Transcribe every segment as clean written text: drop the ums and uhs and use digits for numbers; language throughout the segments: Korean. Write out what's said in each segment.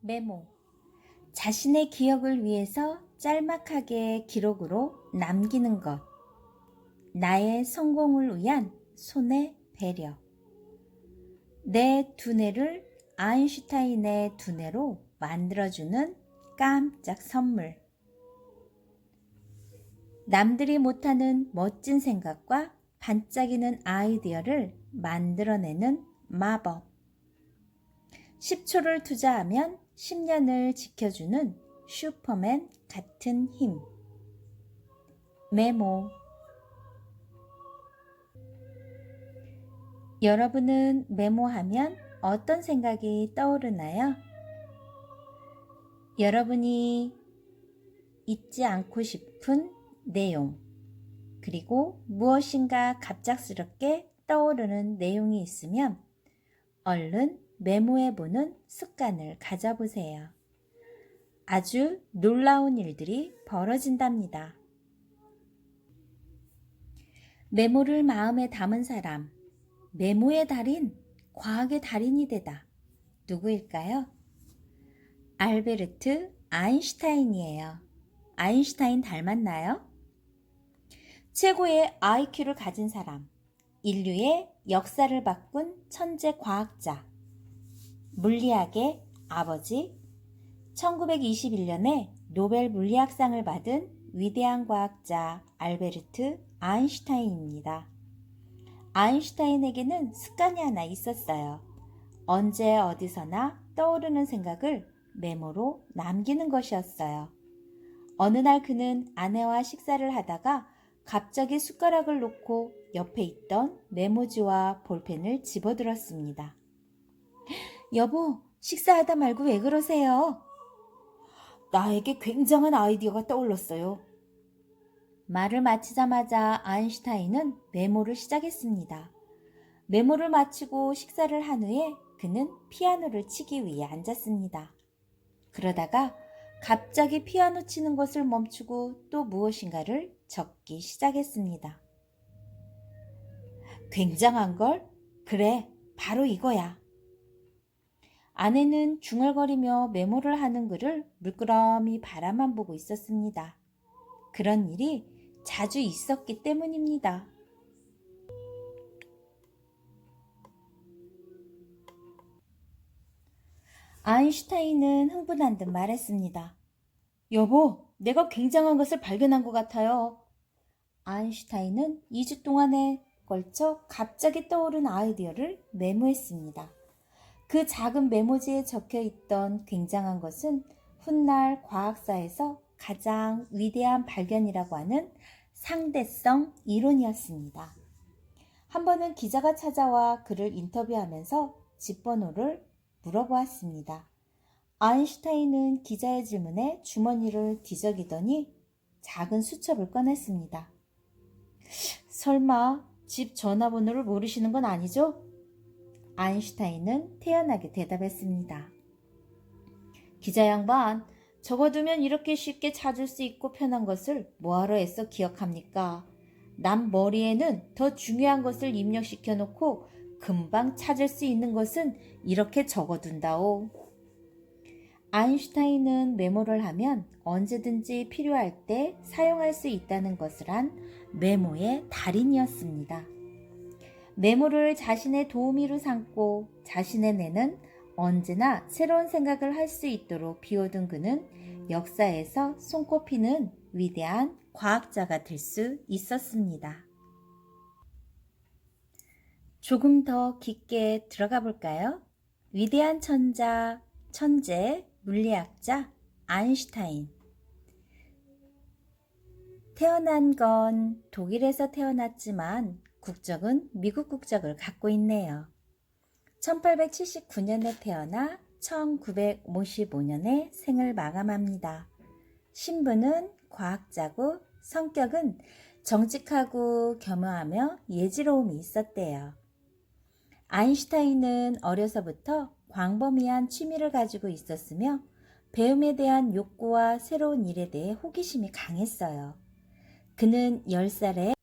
메모. 자신의 기억을 위해서 짤막하게 기록으로 남기는 것. 나의 성공을 위한 손의 배려. 내 두뇌를 아인슈타인의 두뇌로 만들어주는 깜짝 선물. 남들이 못하는 멋진 생각과 반짝이는 아이디어를 만들어내는 마법. 10초를 투자하면 10년을 지켜주는 슈퍼맨 같은 힘. 메모. 여러분은 메모하면 어떤 생각이 떠오르나요? 여러분이 잊지 않고 싶은 내용, 그리고 무엇인가 갑작스럽게 떠오르는 내용이 있으면 얼른 메모해보는 습관을 가져보세요. 아주 놀라운 일들이 벌어진답니다. 메모를 마음에 담은 사람, 메모의 달인, 과학의 달인이 되다. 누구일까요? 알베르트 아인슈타인이에요. 아인슈타인 닮았나요? 최고의 IQ를 가진 사람, 인류의 역사를 바꾼 천재 과학자, 물리학의 아버지, 1921년에 노벨 물리학상을 받은 위대한 과학자 알베르트 아인슈타인입니다. 아인슈타인에게는 습관이 하나 있었어요. 언제 어디서나 떠오르는 생각을 메모로 남기는 것이었어요. 어느 날 그는 아내와 식사를 하다가 갑자기 숟가락을 놓고 옆에 있던 메모지와 볼펜을 집어들었습니다. 여보, 식사하다 말고 왜 그러세요? 나에게 굉장한 아이디어가 떠올랐어요. 말을 마치자마자 아인슈타인은 메모를 시작했습니다. 메모를 마치고 식사를 한 후에 그는 피아노를 치기 위해 앉았습니다. 그러다가 갑자기 피아노 치는 것을 멈추고 또 무엇인가를 적기 시작했습니다. 굉장한걸? 그래, 바로 이거야. 아내는 중얼거리며 메모를 하는 그를 물끄러미 바라만 보고 있었습니다. 그런 일이 자주 있었기 때문입니다. 아인슈타인은 흥분한 듯 말했습니다. 여보, 내가 굉장한 것을 발견한 것 같아요. 아인슈타인은 2주 동안에 걸쳐 갑자기 떠오른 아이디어를 메모했습니다. 그 작은 메모지에 적혀 있던 굉장한 것은 훗날 과학사에서 가장 위대한 발견이라고 하는 상대성 이론이었습니다. 한 번은 기자가 찾아와 그를 인터뷰하면서 집번호를 물어보았습니다. 아인슈타인은 기자의 질문에 주머니를 뒤적이더니 작은 수첩을 꺼냈습니다. 설마 집 전화번호를 모르시는 건 아니죠? 아인슈타인은 태연하게 대답했습니다. 기자 양반, 적어두면 이렇게 쉽게 찾을 수 있고 편한 것을 뭐하러 애써 기억합니까? 남 머리에는 더 중요한 것을 입력시켜 놓고 금방 찾을 수 있는 것은 이렇게 적어둔다오. 아인슈타인은 메모를 하면 언제든지 필요할 때 사용할 수 있다는 것을 한 메모의 달인이었습니다. 메모를 자신의 도우미로 삼고 자신의 뇌는 언제나 새로운 생각을 할 수 있도록 비워둔 그는 역사에서 손꼽히는 위대한 과학자가 될 수 있었습니다. 조금 더 깊게 들어가 볼까요? 위대한 천재, 물리학자 아인슈타인. 태어난 건 독일에서 태어났지만 국적은 미국 국적을 갖고 있네요. 1879년에 태어나 1955년에 생을 마감합니다. 신분은 과학자고 성격은 정직하고 겸허하며 예지로움이 있었대요. 아인슈타인은 어려서부터 광범위한 취미를 가지고 있었으며 배움에 대한 욕구와 새로운 일에 대해 호기심이 강했어요. 그는 10살에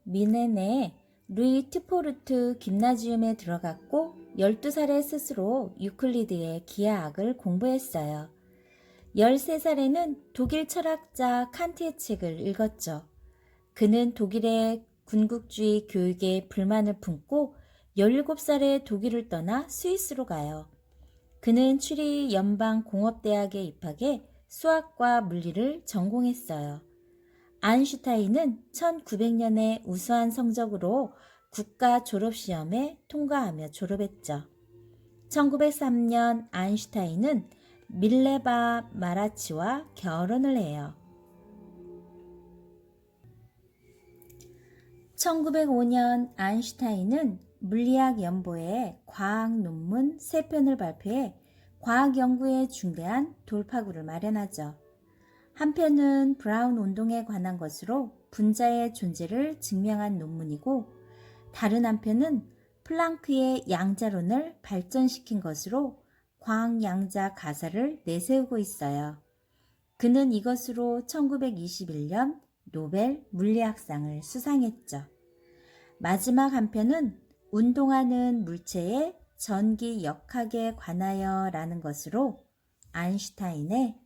뮌헨의 루이 트포르트 김나지움에 들어갔고 12살에 스스로 유클리드의 기하학을 공부했어요. 13살에는 독일 철학자 칸트의 책을 읽었죠. 그는 독일의 군국주의 교육에 불만을 품고 17살에 독일을 떠나 스위스로 가요. 그는 추리 연방공업대학에 입학해 수학과 물리를 전공했어요. 아인슈타인은 1900년에 우수한 성적으로 국가 졸업시험에 통과하며 졸업했죠. 1903년 아인슈타인은 밀레바 마라치와 결혼을 해요. 1905년 아인슈타인은 물리학 연보에 과학 논문 3편을 발표해 과학 연구에 중대한 돌파구를 마련하죠. 한 편은 브라운 운동에 관한 것으로 분자의 존재를 증명한 논문이고, 다른 한편은 플랑크의 양자론을 발전시킨 것으로 광양자 가설을 내세우고 있어요. 그는 이것으로 1921년 노벨 물리학상을 수상했죠. 마지막 한 편은 운동하는 물체의 전기 역학에 관하여 라는 것으로 아인슈타인의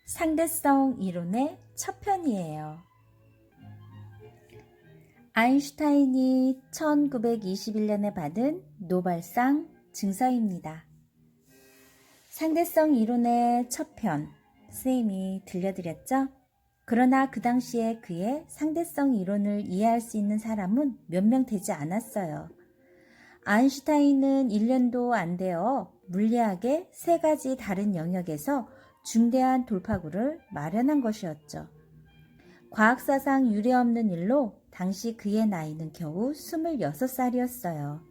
상대성 이론의 첫 편이에요. 아인슈타인이 1921년에 받은 노벨상 증서입니다. 상대성 이론의 첫 편, 선생님이 들려드렸죠? 그러나 그 당시에 그의 상대성 이론을 이해할 수 있는 사람은 몇 명 되지 않았어요. 아인슈타인은 1년도 안 되어 물리학의 3가지 다른 영역에서 중대한 돌파구를 마련한 것이었죠. 과학사상 유례없는 일로 당시 그의 나이는 겨우 26살이었어요.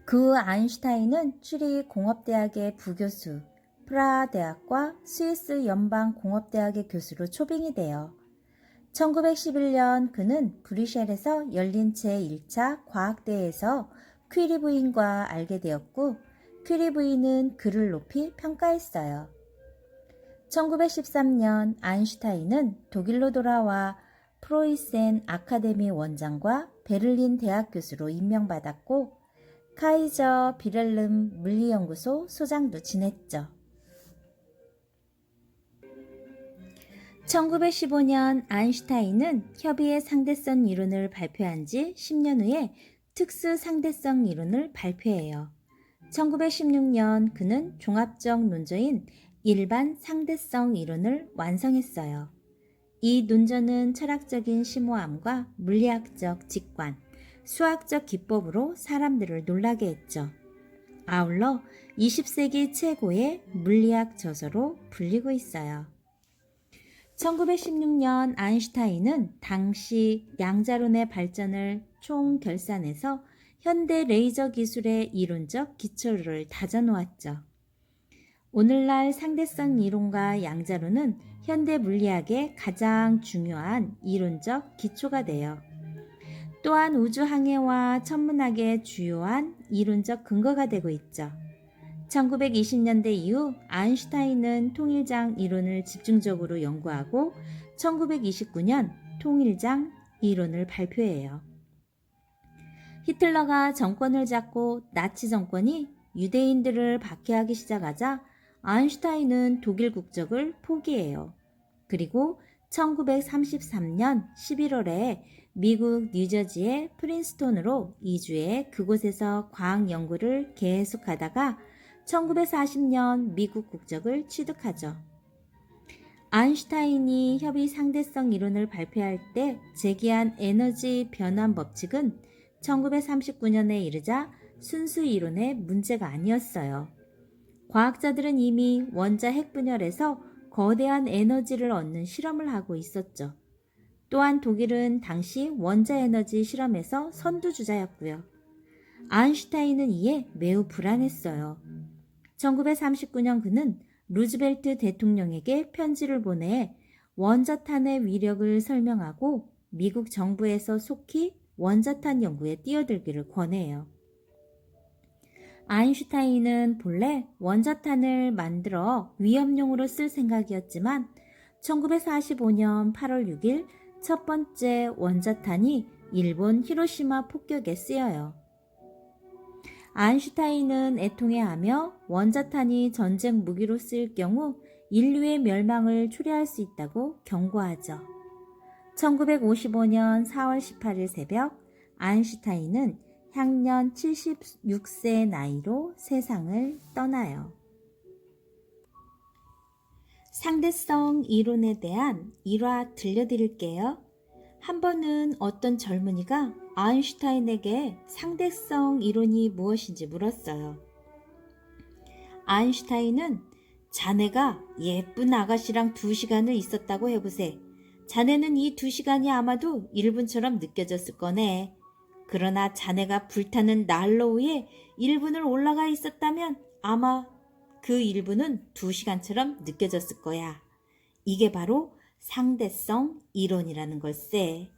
그 아인슈타인은 추리 공업대학의 부교수, 프라하 대학과 스위스 연방공업대학의 교수로 초빙이 되어 1911년 그는 브뤼셀에서 열린 제1차 과학대회에서 퀴리 부인과 알게 되었고, 퀴리 부인은 그를 높이 평가했어요. 1913년 아인슈타인은 독일로 돌아와 프로이센 아카데미 원장과 베를린 대학 교수로 임명받았고, 카이저 비렐름 물리연구소 소장도 지냈죠. 1915년 아인슈타인은 협의의 상대성 이론을 발표한 지 10년 후에 특수 상대성 이론을 발표해요. 1916년 그는 종합적 논조인 일반 상대성 이론을 완성했어요. 이 논조는 철학적인 심오함과 물리학적 직관, 수학적 기법으로 사람들을 놀라게 했죠. 아울러 20세기 최고의 물리학 저서로 불리고 있어요. 1916년 아인슈타인은 당시 양자론의 발전을 총결산해서 현대 레이저 기술의 이론적 기초를 다져놓았죠. 오늘날 상대성 이론과 양자론은 현대 물리학의 가장 중요한 이론적 기초가 되어 또한 우주항해와 천문학의 주요한 이론적 근거가 되고 있죠. 1920년대 이후 아인슈타인은 통일장 이론을 집중적으로 연구하고 1929년 통일장 이론을 발표해요. 히틀러가 정권을 잡고 나치 정권이 유대인들을 박해하기 시작하자 아인슈타인은 독일 국적을 포기해요. 그리고 1933년 11월에 미국 뉴저지의 프린스톤으로 이주해 그곳에서 과학 연구를 계속하다가 1940년 미국 국적을 취득하죠. 아인슈타인이 협의 상대성 이론을 발표할 때 제기한 에너지 변환 법칙은 1939년에 이르자 순수 이론의 문제가 아니었어요. 과학자들은 이미 원자 핵분열에서 거대한 에너지를 얻는 실험을 하고 있었죠. 또한 독일은 당시 원자 에너지 실험에서 선두주자였고요. 아인슈타인은 이에 매우 불안했어요. 1939년 그는 루즈벨트 대통령에게 편지를 보내 원자탄의 위력을 설명하고 미국 정부에서 속히 원자탄 연구에 뛰어들기를 권해요. 아인슈타인은 본래 원자탄을 만들어 위험용으로 쓸 생각이었지만 1945년 8월 6일 첫 번째 원자탄이 일본 히로시마 폭격에 쓰여요. 아인슈타인은 애통해하며 원자탄이 전쟁 무기로 쓰일 경우 인류의 멸망을 초래할 수 있다고 경고하죠. 1955년 4월 18일 새벽 아인슈타인은 향년 76세의 나이로 세상을 떠나요. 상대성 이론에 대한 일화 들려드릴게요. 한 번은 어떤 젊은이가 아인슈타인에게 상대성 이론이 무엇인지 물었어요. 아인슈타인은 자네가 예쁜 아가씨랑 2시간을 있었다고 해보세. 자네는 이 2시간이 아마도 1분처럼 느껴졌을 거네. 그러나 자네가 불타는 난로위에 1분을 올라가 있었다면 아마 그 1분은 2시간처럼 느껴졌을 거야. 이게 바로 상대성 이론이라는 걸세.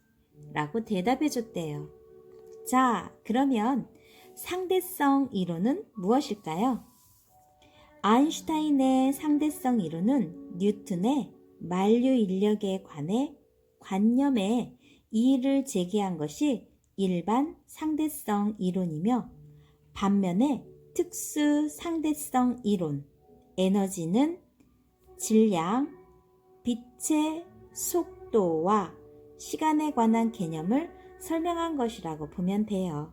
라고 대답해 줬대요. 자, 그러면 상대성 이론은 무엇일까요? 아인슈타인의 상대성 이론은 뉴턴의 만류 인력에 관해 관념에 이의를 제기한 것이 일반 상대성 이론이며, 반면에 특수 상대성 이론, 에너지는 질량, 빛의 속도와 시간에 관한 개념을 설명한 것이라고 보면 돼요.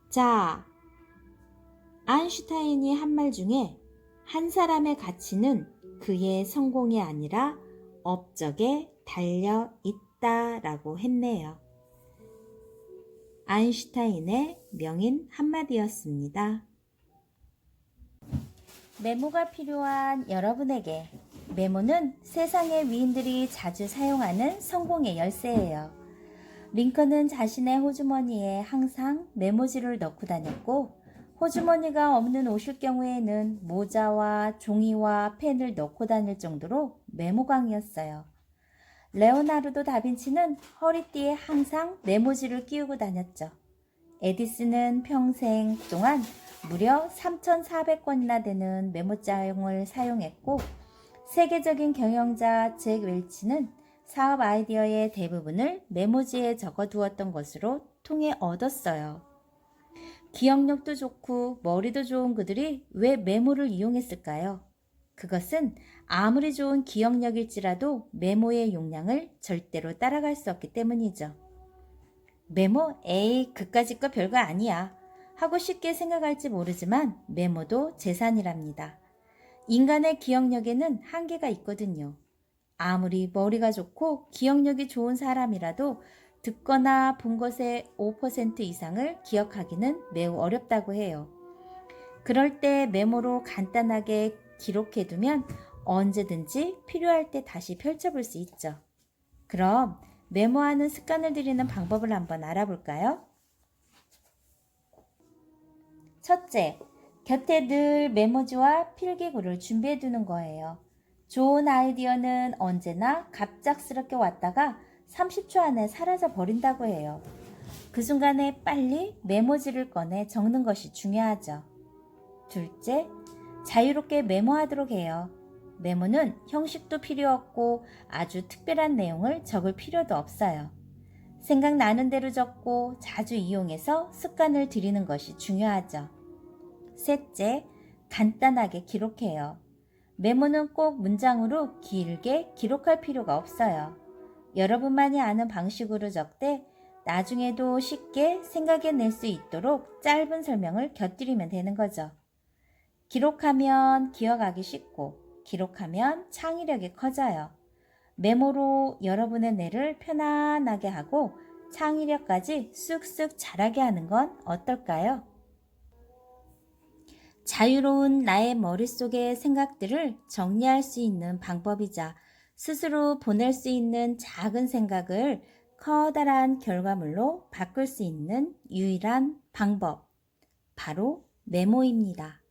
자, 아인슈타인이 한 말 중에 한 사람의 가치는 그의 성공이 아니라 업적에 달려 있다라고 했네요. 아인슈타인의 명인 한마디였습니다. 메모가 필요한 여러분에게, 메모는 세상의 위인들이 자주 사용하는 성공의 열쇠예요. 링컨은 자신의 호주머니에 항상 메모지를 넣고 다녔고, 호주머니가 없는 옷일 경우에는 모자와 종이와 펜을 넣고 다닐 정도로 메모광이었어요. 레오나르도 다빈치는 허리띠에 항상 메모지를 끼우고 다녔죠. 에디슨은 평생 동안 무려 3,400권이나 되는 메모장을 사용했고, 세계적인 경영자 잭 웰치는 사업 아이디어의 대부분을 메모지에 적어두었던 것으로 통해 얻었어요. 기억력도 좋고 머리도 좋은 그들이 왜 메모를 이용했을까요? 그것은 아무리 좋은 기억력일지라도 메모의 용량을 절대로 따라갈 수 없기 때문이죠. 메모? 에이, 그까짓 거 별거 아니야 하고 쉽게 생각할지 모르지만 메모도 재산이랍니다. 인간의 기억력에는 한계가 있거든요. 아무리 머리가 좋고 기억력이 좋은 사람이라도 듣거나 본 것의 5% 이상을 기억하기는 매우 어렵다고 해요. 그럴 때 메모로 간단하게 기록해두면 언제든지 필요할 때 다시 펼쳐볼 수 있죠. 그럼 메모하는 습관을 들이는 방법을 한번 알아볼까요? 첫째, 곁에 늘 메모지와 필기구를 준비해두는 거예요. 좋은 아이디어는 언제나 갑작스럽게 왔다가 30초 안에 사라져 버린다고 해요. 그 순간에 빨리 메모지를 꺼내 적는 것이 중요하죠. 둘째, 자유롭게 메모하도록 해요. 메모는 형식도 필요 없고 아주 특별한 내용을 적을 필요도 없어요. 생각나는 대로 적고 자주 이용해서 습관을 들이는 것이 중요하죠. 셋째, 간단하게 기록해요. 메모는 꼭 문장으로 길게 기록할 필요가 없어요. 여러분만이 아는 방식으로 적되 나중에도 쉽게 생각해낼 수 있도록 짧은 설명을 곁들이면 되는 거죠. 기록하면 기억하기 쉽고 기록하면 창의력이 커져요. 메모로 여러분의 뇌를 편안하게 하고 창의력까지 쑥쑥 자라게 하는 건 어떨까요? 자유로운 나의 머릿속의 생각들을 정리할 수 있는 방법이자 스스로 보낼 수 있는 작은 생각을 커다란 결과물로 바꿀 수 있는 유일한 방법, 바로 메모입니다.